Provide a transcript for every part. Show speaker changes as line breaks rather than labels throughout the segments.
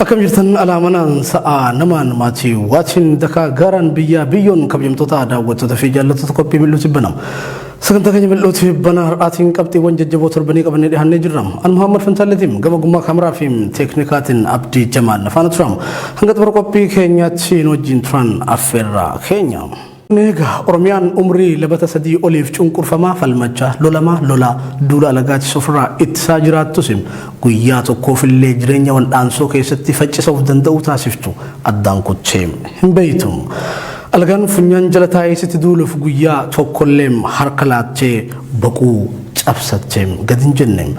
Akkam jirtan alaamanaan sa'a namaan maatii waatiin dakaa gaaraan biyyoon kabajamtoota daawwattoota fi jaallattoota qophii Milluu Tibbanaa. Sagantaa keenya Milluu Tibbanaa har'aatiin qabxiiwwan jajjaboo torbanii qabannee dhiyaannee jirra. An Muhammad Fantaalleetiim gama gummaa kaameraa fi teeknikaatiin Abdii Jamaal faana turam. Hanga xumura qophii keenyaatti wajjin turan affeerraa keenya. Nega Oromiyaan umrii labata sadii oliif cunqurfamaa falmachaa lola duula alagaatti sofraa ittisaa jiraattusim guyyaa tokkoofillee jireenya waldhaansoo keessatti faccisuuf danda'u taasiftu addaan kuchee hin beeytu. Alagaan funyaan jala taa'eessitti duuluuf guyyaa tokkolleem harka laattee baquu cabsattee gadi hin jenneem.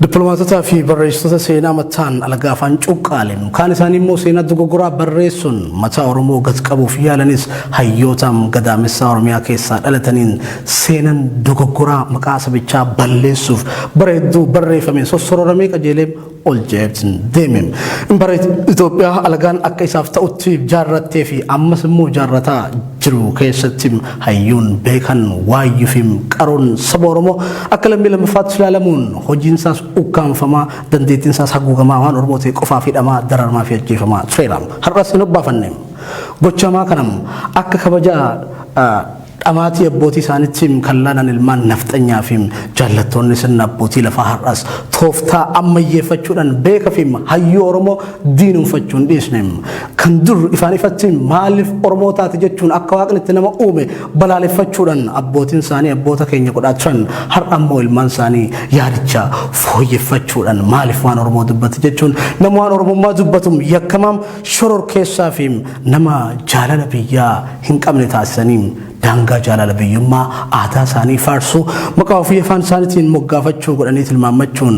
Diplomaatota fi barreessitoota seenaa mataan alagaa afaan cuqqaaleen kaan isaanii immoo seenaa dogoggoraa barreessuun mataa Oromoo gad qabuuf yaalanis hayyootaan gadaamessaa Oromiyaa keessaa dhalataniin seenaan dogoggoraa maqaa sabichaa balleessuuf bareedduu barreeffameen sossororamee qajeelee ol jeebsin deemem. Bara Itoophiyaa alagaan akka isaaf ta'utti jaarrattee fi ammas immoo jaarrataa jiru keessatti hayyuun beekan waayyuufim qaroon saba Oromoo akka lammii lammaffaatti ilaalamuun hojiinsaas ukkaanfamaa dandeettiinsaas haguugamaa waan Oromoo ta'e qofaaf hidhamaa dararamaa fi ajjeefamaa tureera. Har'as hin obbaafanne gochamaa kanam akka kabajaa Amati abbootii isaaniitiin kallanaan ilmaan nafxanyaa fi jaallattoonni sirna abbootii lafaa har'as tooftaa ammayyeeffachuudhaan beeka fi hayyuu Oromoo diinuunfachuun dhiisneem kan dur ifaan ifatti maaliif Oromoo taate jechuun akka waaqni itti nama uume balaaleffachuudhaan abbootiin isaanii abboota keenya godhaa turan har'a immoo ilmaan isaanii yaadicha fooyyeffachuudhaan maaliif waan Oromoo dubbate jechuun nama waan Oromummaa dubbatuun yakkamaam shoror keessaa fi nama jaalala biyyaa hin qabne taasisaniin Danga jaalala biyyummaa aadaa isaanii faarsuu maqaa ofii afaan isaaniitiin moggaafachuu godhanii tilmaamachuun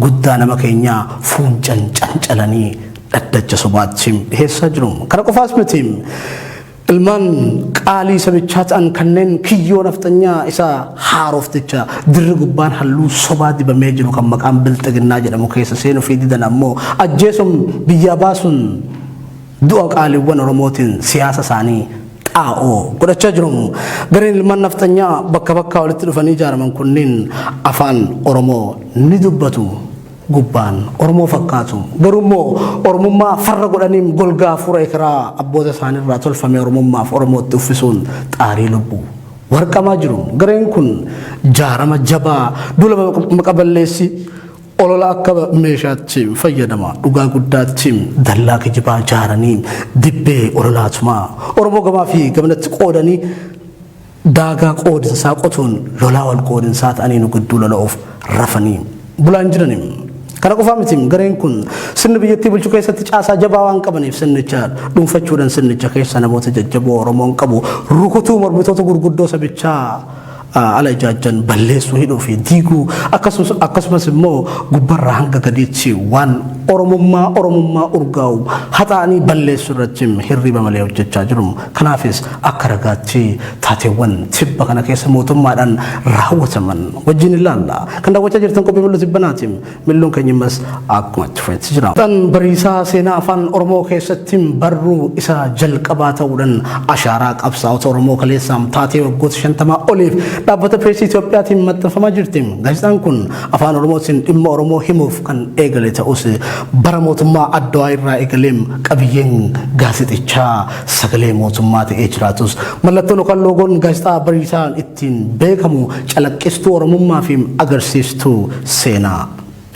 guddaa nama keenyaa fuuncan cancalanii dhaddacha sobaatti dhiheessaa jiru. Kana qofaas miti ilmaan qaalii sabichaa ta'an kanneen kiyyoo nafxanyaa isaa haarofticha dirri gubbaan halluu sobaa dibamee jiru kan maqaan bilxiginnaa jedhamu keessa seenuu fi didan ammoo ajjeesuun biyyaa baasuun du'a qaaliiwwan Oromootiin siyaasa isaanii godhachaa jiru. Gareen ilmaan nafxanyaa bakka bakkaa walitti dhufanii ijaaraman kunniin afaan Oromoo ni dubbatu gubbaan Oromoo fakkaatu. Garuu Oromummaa farra godhaniin golgaa fura ekeraa abboota isaaniirraa tolfame Oromummaaf Oromootti uffisuun xaarii lubbuu warqamaa jiru. Gareen kun jaarama jabaa duula maqaballeessi olola akka meeshaatti fayyadama dhugaa guddaatti dallaa kijibaa jaaranii dibbee ololaatumaa Oromoo gamaa fi gamanatti qoodanii daagaa qoodinsaa qotuun lolaa wal qoodinsaa ta'anii nu gidduu lola'uuf rafanii bulaan jiraniin. Kana qofaa miti gareen kun sirni biyyattii bulchuu keessatti caasaa jabaa waan qabaniif sirnicha dhuunfachuudhaan sirnicha keessa namoota jajjaboo Oromoon qabu rukutuu mormitoota gurguddoo sabichaa ala ijaajjan balleessuu hidhuu fi diiguu akkasumas immoo gubbarraa hanga gadiitti waan Oromummaa urgaa'u haxaanii balleessuu irratti hirriba malee hojjechaa jiru. Kanaafis akka ragaatti taateewwan tibba kana keessa mootummaadhaan raawwataman wajjin ilaalla. Kan daawwachaa jirtan qophii Milluu Tibbanaatiin Milluun keenyas akkuma itti fufeetti jira. Tan bariisaa seenaa afaan Oromoo keessatti barruu isa jalqabaa ta'uudhaan ashaaraa qabsaa'ota Oromoo kaleessaan taatee waggoota 50 oliif dhaabbata pireesii Itoophiyaatiin maxxanfamaa jirti. Gaazexaan kun afaan Oromootiin dhimma Oromoo himuuf kan eegale ta'us bara mootummaa Adwaa irraa eegaleem qabiyyeen gaazexichaa sagalee mootummaa ta'ee jiraatus mallattoon yookaan loogoon gaazexaa bariisaan ittiin beekamu calaqqistuu Oromummaa fi agarsiistuu seenaa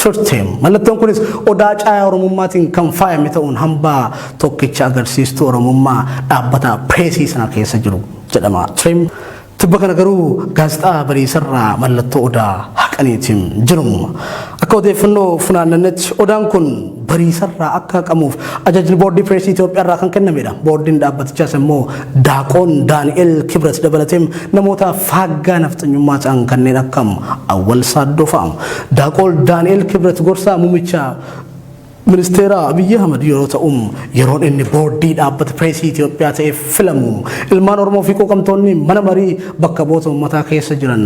turteem. Mallattoon kunis odaa caayaa Oromummaatiin kan faayame ta'uun hambaa tokkicha agarsiistuu Oromummaa dhaabbata pireesii sana keessa jiru jedhama. Tibba kana garuu gaazexaa bariisarraa mallattoo odaa haqaniitiin jiru. Akka odeeffannoo funaannanetti odaan kun bariisarraa akka haqamuuf ajajni boordii pireesii Itoophiyaarraa kan kennamedha. Boordiin dhaabbatichaas immoo daaqoon Daani'el Kibret dabalateem namoota faaggaa nafxanyummaa ta'an kanneen akka Awwal Saaddoo fa'a. Daaqoon Daani'el Kibret gorsaa muummicha Ministeera Abiyyi Ahmad yeroo ta'um yeroon inni boordii dhaabbata pireesii Itoophiyaa ta'ee filamu ilmaan Oromoo fi qoqamtoonni mana marii bakka bu'oota uummataa keessa jiran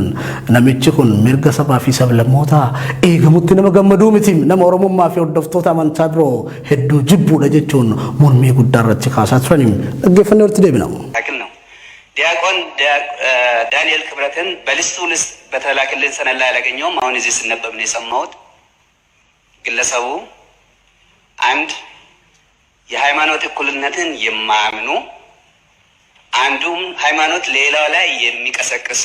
namichi kun mirga sabaa fi sablammootaa eegamutti nama gammaduu miti nama Oromummaa fi hordoftoota amantaa biroo hedduu jibbuudha jechuun mormii guddaa irratti kaasaa turaniin dhaggeeffannee walitti deebina.
ዲያቆን ዳንኤል ክብረትን በሊስቱ ውስጥ በተላከልን ሰነድ ላይ አላገኘውም። አሁን እዚህ ስነበብ ነው የሰማሁት። ግለሰቡ አንድ የሃይማኖት እኩልነትን የማያምኑ አንዱም ሃይማኖት ሌላው ላይ የሚቀሰቅሱ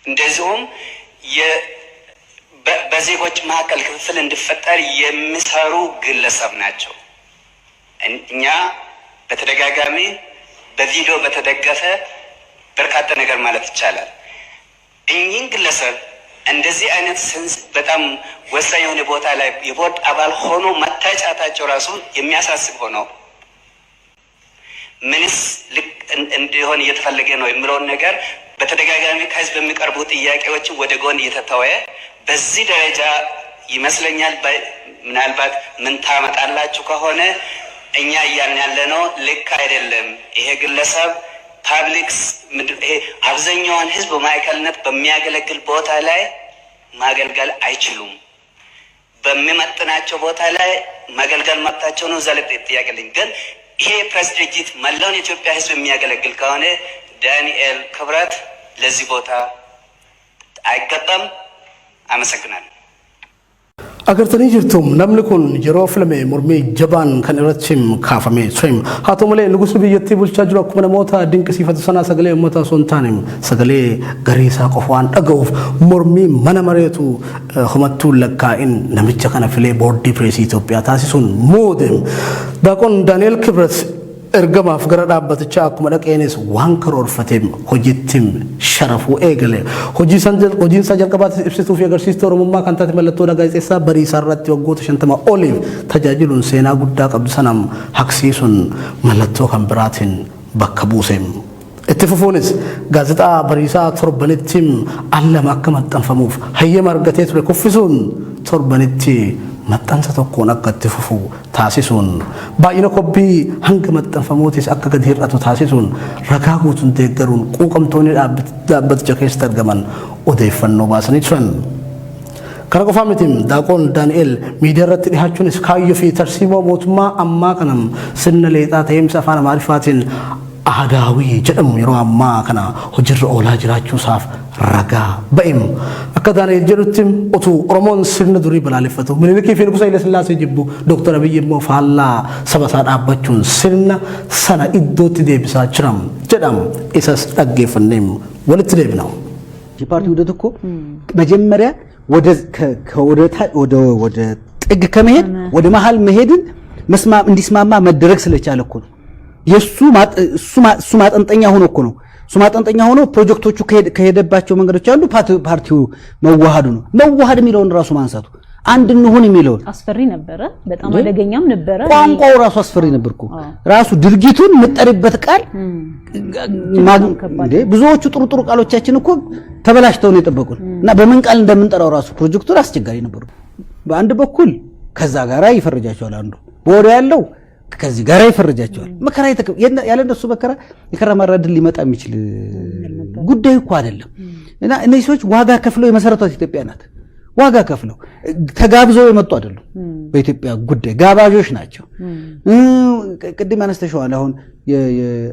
እንደዚሁም በዜጎች መካከል ክፍፍል እንዲፈጠር የሚሰሩ ግለሰብ ናቸው። እኛ በተደጋጋሚ በቪዲዮ በተደገፈ በርካታ ነገር ማለት ይቻላል እኚህን ግለሰብ እንደዚህ አይነት በጣም ወሳኝ የሆነ ቦታ ላይ የቦርድ አባል ሆኖ መታጨታቸው ራሱ የሚያሳስብ ሆኖ ምንስ እንዲሆን እየተፈለገ ነው የሚለውን ነገር በተደጋጋሚ ከህዝብ የሚቀርቡ ጥያቄዎችን ወደ ጎን እየተተወ በዚህ ደረጃ ይመስለኛል ምናልባት ምን ታመጣላችሁ ከሆነ እኛ እያልን ያለ ነው ልክ አይደለም። ይሄ ግለሰብ ፓብሊክስ አብዛኛውን ህዝብ ማዕከልነት በሚያገለግል ቦታ ላይ ማገልገል አይችሉም። በሚመጥናቸው ቦታ ላይ ማገልገል መብታቸው ነው። ዘለ ጥያቄልኝ ግን ይሄ ፕሬስ ድርጅት መላውን የኢትዮጵያ ህዝብ የሚያገለግል ከሆነ ዳንኤል ክብረት ለዚህ ቦታ አይገባም። አመሰግናለሁ።
agartanii jirtum namni kun yeroo filame mormii jabaan kan irrattim kaafame soim haa ta'u malee nugusu biyyattii bulchaa jiru akkuma namoota dinqisiifatu sanaa sagalee uummata osoo hin taane sagalee garii isaa qofa waan dhaga'uuf mormii mana mareetu humattuu lakkaa'in namicha kana filee boordii pireesii Itoophiyaa taasisuun muudeem daaqoon Daani'el Kibret ergamaaf gara dhaabbatichaa akkuma dhaqeenis waan karoorfateem hojittim sharafuu eegale hojiin isaa jalqabaatti ibsituu fi agarsiistuu Oromummaa kan taate mallattoo gaazexeessaa Bariisaa irratti waggoota 50 oliif tajaajiluun seenaa guddaa qabdu sanam haqsiisuun mallattoo kan biraatiin bakka buuseem. itti fufuunis gaazexaa Bariisaa torbanittiin allama akka maxxanfamuuf hayyama argatee ture kuffisuun torbanitti maxxansa tokkoon akka itti fufu taasisuun baay'ina kobbii hanga maxxanfamootis akka gadi hir'atu taasisuun ragaa guutuun deeggaruun quuqamtoonni dhaabbaticha keessatti argaman odeeffannoo baasanii turan. kana qofaa miti daaqoon Daani'el miidiyaa irratti dhihaachuunis kaayyoo fi tarsiimoo mootummaa ammaa kanam sirna leexaa ta'eemsa afaan Amaariffaatiin aadaawii jedhamu yeroo ammaa kana hojiirra oolaa jiraachuusaaf ragaa ba'im akka Daani'el jedhutti utuu Oromoon sirna durii balaaleffatu Minilikii fi Nugusa Haayilasillaasee jibbu Dooktar Abiyyi immoo faallaa saba isaa dhaabbachuun sirna sana iddootti deebisaa jiram jedham isas dhaggeeffanneem walitti deebina.
ፓርቲው ወደ እኮ መጀመሪያ ወደ ጥግ ከመሄድ ወደ መሃል መሄድን እንዲስማማ መደረግ ስለቻለ እኮ ነው። የሱ ማጠንጠኛ ሆኖ እኮ ነው። እሱ ማጠንጠኛ ሆኖ ፕሮጀክቶቹ ከሄደባቸው መንገዶች አንዱ ፓርቲው መዋሃዱ ነው። መዋሃድ የሚለውን ራሱ ማንሳቱ አንድ እንሁን የሚለውን
አስፈሪ ነበር። በጣም አደገኛም ነበር።
ቋንቋው ራሱ አስፈሪ ነበርኩ። ራሱ ድርጊቱን መጠሪበት ቃል እንዴ ብዙዎቹ ጥሩ ቃሎቻችን እኮ ተበላሽተው ነው የጠበቁን እና በምን ቃል እንደምንጠራው ራሱ ፕሮጀክቱን አስቸጋሪ ነበር። በአንድ በኩል ከዛ ጋራ ይፈርጃቸዋል፣ አንዱ ቦራ ያለው ከዚህ ጋራ ይፈርጃቸዋል። መከራ ያለ እንደሱ መከራ የከረማራ ድል ሊመጣ የሚችል ጉዳይ እኮ አይደለም። እና እነዚህ ሰዎች ዋጋ ከፍለው የመሰረቷት ኢትዮጵያ ናት። ዋጋ ከፍለው ተጋብዘው የመጡ አይደሉም። በኢትዮጵያ ጉዳይ ጋባዦች ናቸው። ቅድም አነስተሽዋል። አሁን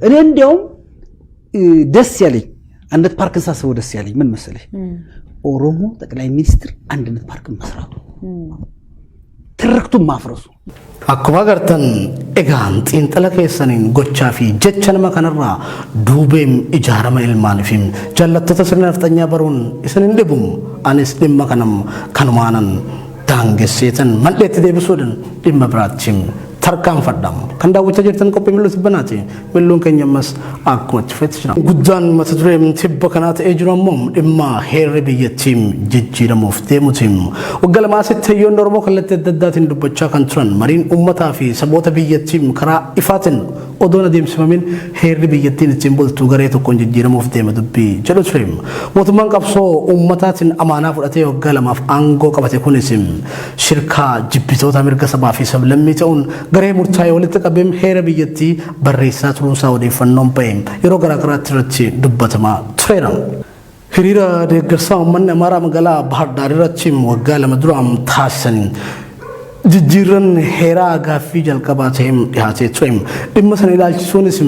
እኔ እንዲያውም ደስ ያለኝ አንድነት ፓርክን ሳስበው ደስ ያለኝ ምን መሰለሽ? ኦሮሞ ጠቅላይ ሚኒስትር አንድነት ፓርክን መስራቱ ትርክቱን ማፍረሱ
akkuma agartan egaan xiinxala keessaniin gochaa fi jecha nama kanarraa duubeem ijaarama ilmaaniif jaallattoota sirna nafxanyaa baruun isin hin dhibum anis dhimma kanam kanumaanan daangesseetan mandheetti deebisuudhaan dhimma biraachim tarkaanfadham kan daawwachaa jirtan qophii Milluu Tibbanaati. Milluun keenya ammas akkuma itti fufetti jira. Guddaan mata dureen tibba kanaa ta'ee jiru ammoo dhimma heerri biyyattiin jijjiiramuuf deemuutiin waggaa lamaa asitti hayyoonni Oromoo kallattii adda addaatiin dubbachaa kan turan mariin uummataa fi saboota biyyattiin karaa ifaatiin odoon adeemsifamin heerri biyyattiin ittiin bultu garee tokkoon jijjiiramuuf deema dubbii jedhu ture. Mootummaan qabsoo uummataatiin amaanaa fudhatee waggaa lamaaf aangoo qabate kunis shirkaa jibbitoota mirga sabaa fi sablammii ta'uun garee murtaa'ee walitti qabeem heera biyyattii barreessaa turuunsaa odeeffannoon ba'eem yeroo garaa garaatti irratti dubbatamaa tureera. Hiriira deeggarsaa uummanni Amaaraa magaalaa Bahar Daar irratti waggaa lama duraan taasisan jijjiirran heeraa gaaffii jalqabaa ta'een dhiyaatee ture. Dhimma sana ilaalchisuunis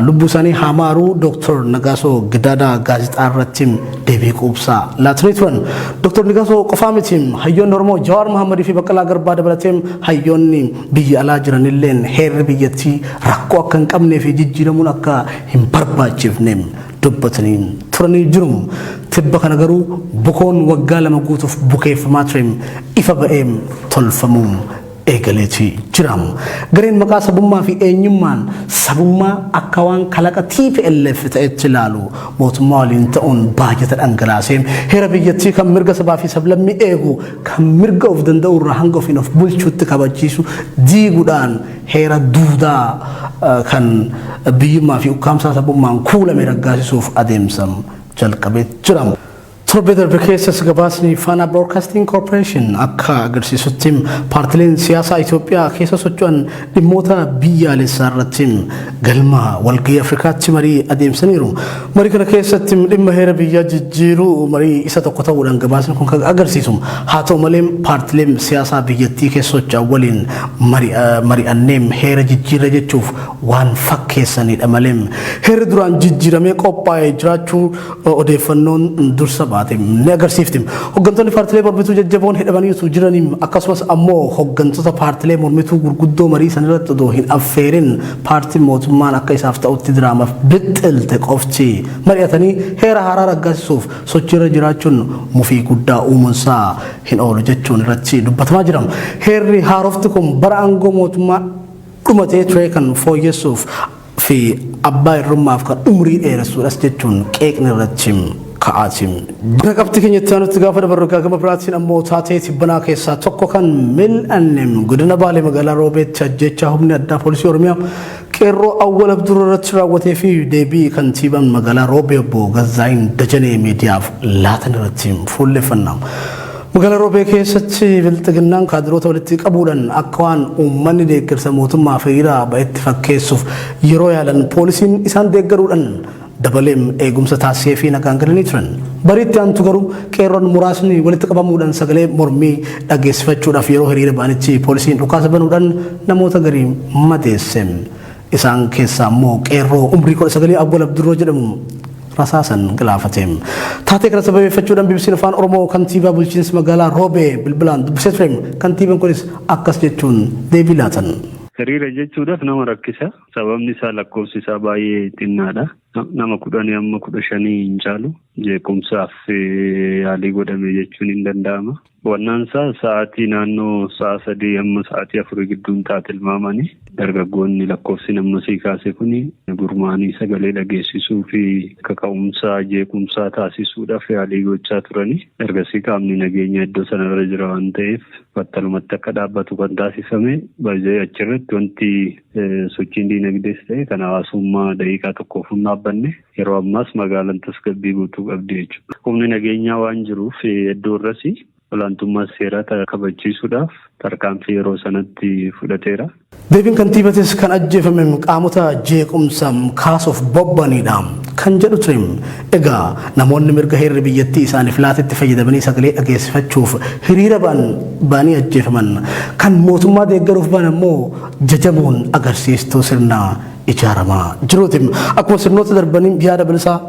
lubbuu isaanii hamaaruu Dr. Nagaasoo Gidaadhaa gaazexaa irratti deebii quubsaa laatanii turan. Dr. Nagaasoo qofaa miti hayyoonni Oromoo Jawaar Mohammadii fi Baqqalaa Garbaa dabalatee hayyoonni biyya alaa jiranilleen heerri biyyattii rakkoo akka hin qabnee fi jijjiiramuun akka hin barbaachifne dubbatanii turanii jiru. Tibba kana garuu bukoon waggaa 2 guutuuf bukeeffamaa ture ifa ba'ee tolfamuu eegaleetii jira. Gareen maqaa sabummaa fi eenyummaan sabummaa akka waan kalaqa TPLF ta'etti ilaalu mootummaa waliin ta'uun baajata dhangalaasee heera biyyattii kan mirga sabaa fi sablammii eegu kan mirga of danda'u irraa hanga ofiin of bulchuutti kabachiisu diiguudhaan heera duudaa kan biyyummaa fi ukkaamsaa sabummaan kuulame raggaasisuuf adeemsa jalqabee jira. Torbe darbe keessas gabaasni Faana Broadcasting Corporation akka agarsiisutti paartileen siyaasaa Itoophiyaa keessa socho'an dhimmoota biyyaalessaa irratti galma walgahii Afrikaatti marii adeemsaniiru. Marii kana keessatti dhimma heera biyyaa jijjiiruu marii isa tokko ta'uudhaan gabaasni kun kan agarsiisu. Haa ta'u malee paartileen siyaasaa biyyattii keessa socho'an waliin mari'annee heera jijjiirra jechuuf waan fakkeessanidha malee heerri duraan jijjiiramee qophaa'ee jiraachuu odeeffannoon dursa baate ni agarsiifti. Hooggantoonni paartilee mormituu jajjaboon hidhamaniitu jiraniin akkasumas ammoo hooggantoota paartilee mormituu gurguddoo marii sanarratti odoo hin affeerin paartiin mootummaan akka isaaf ta'utti diraamaaf bixxilte qofti mari'atanii heera haaraa raggaasisuuf sochiirra jiraachuun mufii guddaa uumuunsaa hin oolu jechuun irratti dubbatamaa jira. Heerri haarofti kun bara aangoo mootummaa dhumatee ture kan fooyyessuuf fi abbaa irrummaaf kan umrii dheeressuudhas jechuun qeeqni irratti ka'aatiin. Bira qabxii keenyatti aanutti gaafa dabarru gama biraatiin ammoo taatee Tibbanaa keessaa tokko kan mil'annem godina Baalee magaalaa Roobeetti ajjechaa humni addaa poolisii Oromiyaa qeerroo awwal abduruu irratti raawwatee fi deebii kantiibaan magaalaa Roobee obbo Gazzaayin Dajanee miidiyaaf laatan irratti fuulleffannaa. Magaalaa Roobee keessatti bilxiginnaan kaadiroota walitti qabuudhaan akka waan uummanni deeggarsa mootummaa hiriira ba'etti fakkeessuuf yeroo yaalan poolisiin isaan deeggaruudhaan dabaleem eegumsa taasisee fi nagaan galanii turan. Bariitti aantu garuu qeerroon muraasni walitti qabamuudhaan sagalee mormii dhageessifachuudhaaf yeroo hiriira ba'anitti poolisiin dhukaasa banuudhaan namoota garii madeesse. Isaan keessaa immoo qeerroo umrii 19 Awwal Abdurroo jedhamu rasaasan galaafateem. Taatee kana sababeeffachuudhaan BBC'n afaan Oromoo kantiibaa bulchiinsa magaalaa Roobee bilbilaan dubbisee ture. Kantiibaan kunis akkas jechuun deebii laatan.
Hiriira jechuudhaaf nama rakkisa. Sababni isaa lakkoofsi isaa baay'ee xinnaadha. Nama 10 amma 15 hin caalu. Jeequmsaaf yaalii godhame jechuun hin danda'ama. Wannaansaa sa'aatii naannoo sa'a 3 amma sa'aatii 4 gidduun tilmaamanii dargaggoonni lakkoofsi namni kaase kuni gurmaanii sagalee dhageessisuu fi kaka'umsaa jeequmsaa taasisuudhaaf yaalii gochaa turani. Ergasii qaamni nageenya iddoo sanarra jira waan ta'eef battalumatti akka dhaabbatu kan taasifame baay'ee achirratti wanti sochiin diinagdees ta'e kan hawaasummaa daqiiqaa tokkoof hin dhaabbanne yeroo ammaas magaalaan tasgabbii guutuu qabdi jechuudha. Humni nageenyaa waan jiruuf iddoo irratti olaantummaa seeraa kabachiisuudhaaf tarkaanfii yeroo sanatti fudhateera.
Deebiin kantiibatis kan ajjeefame qaamota jeequmsa kaasuuf bobbanidha kan jedhu ture. Egaa namoonni mirga heerri biyyattii isaaniif laatetti fayyadamanii sagalee dhageessifachuuf hiriira ba'anii ajjeefaman kan mootummaa deeggaruuf ba'an ammoo jajamuun agarsiistuu sirna ijaaramaa jiruuti. Akkuma sirnoota darbanii yaada bilisaa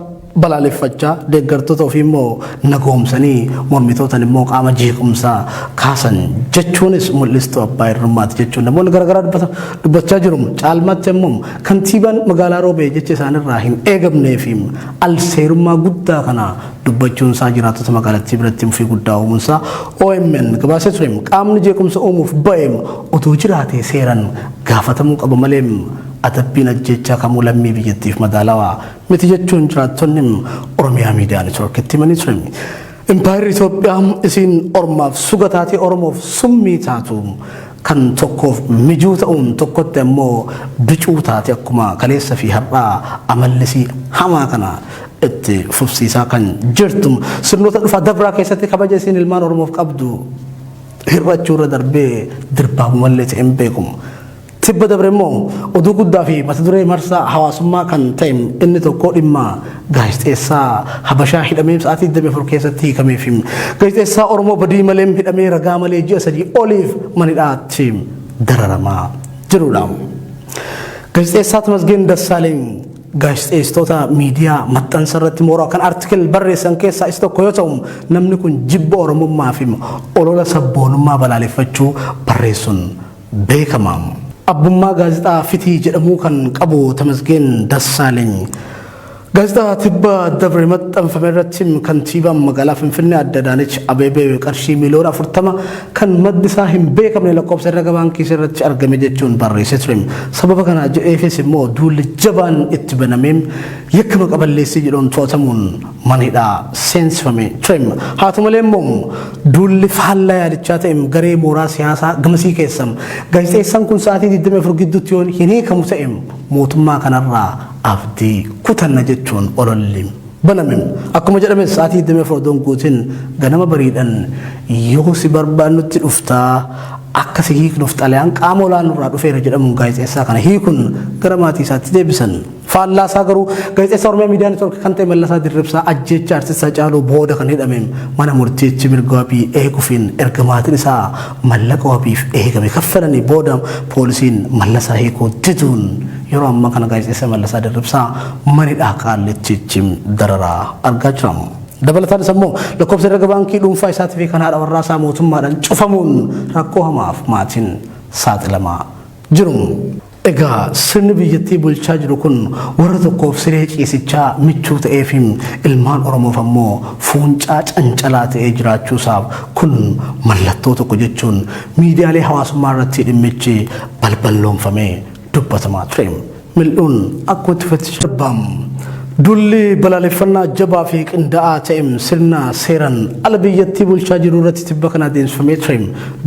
balaaleffachaa deeggartoota ofii immoo nagoomsanii mormitootaan immoo qaama jeequmsaa kaasan jechuunis mul'istuu abbaa irrummaati jechuun namoonni garaagaraa dubbachaa jiru. Caalmaatti immoo kantiibaan magaalaa Roobee jecha isaanirraa hin eegamnee fi alseerummaa guddaa kana dubbachuun isaa jiraattota magaalattii biratti mufii guddaa uumuunsaa OMN gabaasee ture. Qaamni jeequmsa uumuuf ba'e utuu jiraatee seeran gaafatamuu qaba malee adabbiin ajjechaa kamuu lammii biyyattiif madaalawaa miti jechuun jiraattonni Oromiyaa miidiyaa neetwoorkitti himanii ture. Impaayirri Itoophiyaa isiin ormaaf suga taatee Oromoof summii taatu kan tokkoof mijuu ta'uun tokkotti ammoo bicuu taate akkuma kaleessa fi har'aa amallisii hamaa kana itti fufsiisaa kan jirtu. Sirnoota dhufaa dabraa keessatti kabaja isiin ilmaan Oromoof qabdu hir'achuurra darbee dirbaabu mallee ta'een beekumu. tibba dabre immoo oduu guddaa fi mata duree marsaa hawaasummaa kan ta'e inni tokko dhimma gaazexeessaa Habashaa hidhamee sa'aatii 24 keessatti hiikameef gaazexeessaa Oromoo badii malee hidhamee ragaa malee ji'a 3 oliif manidhaatti dararamaa jirudha. Gaazexeessaa Tamasgeen Dassaaleny gaazexeessitoota miidiyaa maxxansa irratti mooraa kan artikil barreessan keessaa isa tokko yoo ta'u namni kun jibba Oromummaa fi olola sabboonummaa balaaleffachuu barreessuun beekama. Abbummaa gaazexaa Fitii jedhamu kan qabu Tamasgeen Dassaaleny gaazexaa tibba dabre maxxanfame irratti kantiibaan magaalaa Finfinnee Adde Adaanech Abeebee qarshii miliyoona 40 kan maddi isaa hin beekamne lakkoofsa herrega baankii irratti argame jechuun barreessee ture. Sababa kana jedheefis immoo duulli jabaan itti banamee yakkama qaballeessii jedhuun to'atamuun manidhaa seensifame ture. Haa ta'u malee immoo duulli faallaa yaadichaa ta'e garee mooraa siyaasaa gamasii keessa gaazexeessaan kun sa'aatii 24 gidduutti yoo hin hiikamu ta'e mootummaa kanarraa abdii kutanna jechuun ololli baname. Akkuma jedhame sa'aatii 24 donguutiin ganama bariidhaan yoo si barbaannutti dhuftaa akka si hiiknuuf xalayaan qaama olaanurraa dhufeera jedhamuun gaazexeessaa kana hiikuun gara maatii isaatti deebisan. Faallaa isaa garuu gaazexeessaa Oromiyaa Miidiyaa Neetwoork kan ta'e Mallasaa Dirribsaa ajjecha artistaa Caaluu booda kan hidhame mana murtiitti mirga wabii eeguufiin erga maatiin isaa mallaqa wabiif eegame kaffalanii booda poolisiin Mallasaa hiikuu diduun yeroo ammaa kana gaazexeessaa Mallasaa Dirribsaa manidhaa Qaallichitti dararaa argaa jira. Dabalataanis immoo lakkoofsa herrega baankii dhuunfaa isaatii fi kan haadha warraa isaa mootummaadhaan cufamuun rakkoo hamaaf maatiin saaxilamaa jiru. Egaa sirni biyyattii bulchaa jiru kun warra tokkoof siree ciisichaa michuu ta'ee fi ilmaan Oromoof ammoo fuuncaa cancalaa ta'ee jiraachuusaaf kun mallattoo tokko jechuun miidiyaalee hawaasummaa irratti dhimmichi balballoomfamee dubbatamaa ture. Mil'uun akka itti fufetti dulli balaaleffannaa jabaa fi qindaa'aa ta'e sirna seeraan ala biyyattii bulchaa jiru irratti tibba kana adeemsifamee ture.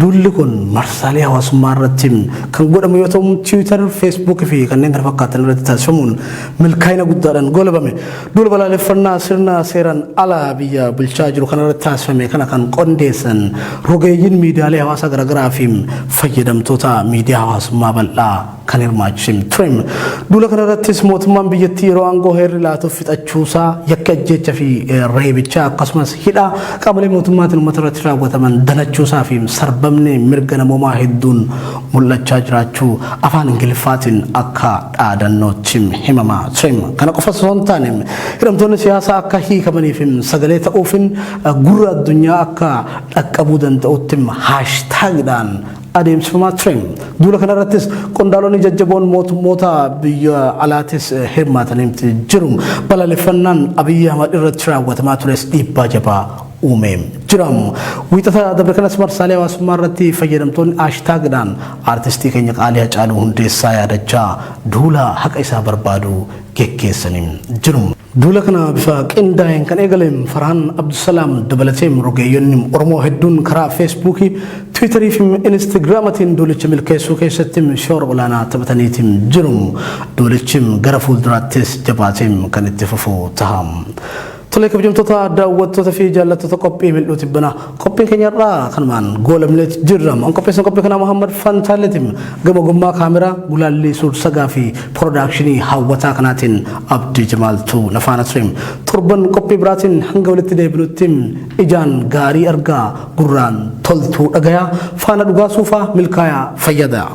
Dulli kun marsaalee hawaasummaa irratti kan godhamu yoo ta'u Tiwiitar, Feesbuuk fi kanneen kana fakkaatan irratti taasifamuun milkaa'ina guddaadhaan goolabame. Dula balaaleffannaa sirna seeraan ala biyya bulchaa jiru kana irratti taasifame kana kan qondeessan rogeeyyiin miidiyaalee hawaasaa garaagaraa fi fayyadamtoota miidiyaa hawaasummaa bal'aa kan hirmaachise ture. Dula kana irrattis mootummaan biyyattii yeroo aangoo heerri laatuuf fixachuusaa yakka ajjecha fi reebichaa akkasumas hidha qaamolee mootummaatiin uummata irratti raawwataman danachuusaa fi sarbamni mirga namoomaa hedduun mul'achaa jiraachuu afaan Ingiliffaatiin akka dhaadannootti himamaa ture. Kana qofa osoo hin taane hidhamtoonni siyaasaa akka hiikamaniif sagalee ta'uufin gurra addunyaa akka dhaqqabuu danda'utti haashtaagidhaan adeemsifamaa ture. Duula kanarrattis qondaalonni jajjaboon mootummoota biyya alaatis hirmaatanii jiru. Balaaleffannaan Abiyyi Ahmad irratti raawwatamaa tures dhiibbaa jabaa uumee jira. Wiixata dabre kanas marsaalee hawaasummaa irratti fayyadamtoonni haashtaagidhaan aartistii keenya Qaalii Hacaaluu Hundeessaa yaadachaa duula haqa isaa barbaadu geggeessanii jiru. Duula kana bifa qindaa'een kan eegale Farhaan Abdusalaam dabalatee rogeeyyoonni Oromoo hedduun karaa Feesbuukii, Tiwiitarii fi Inistigraamatiin duulicha milkeessuu keessatti shoora olaanaa taphataniitiin jiru. Duulichi gara fuulduraattis jabaatee kan itti fufu ta'a. Tolee kabajamtoota daawwattoota fi jaallattoota qophii Milluu Tibbanaa qophiin keenyarraa kanumaan goolamneet jirra. An qopheessan qophii kanaa Muhammad Fantaalleetiin gama ogummaa kaameraa gulaallee suur-sagaa fi piroodakshinii hawwataa kanaatiin Abdii Jamaaltuu nafaana ture. Torban qophii biraatiin hanga walitti deebinutti ijaan gaarii argaa gurraan toltuu dhagayaa faana dhugaa suufaa milkaayaa fayyada.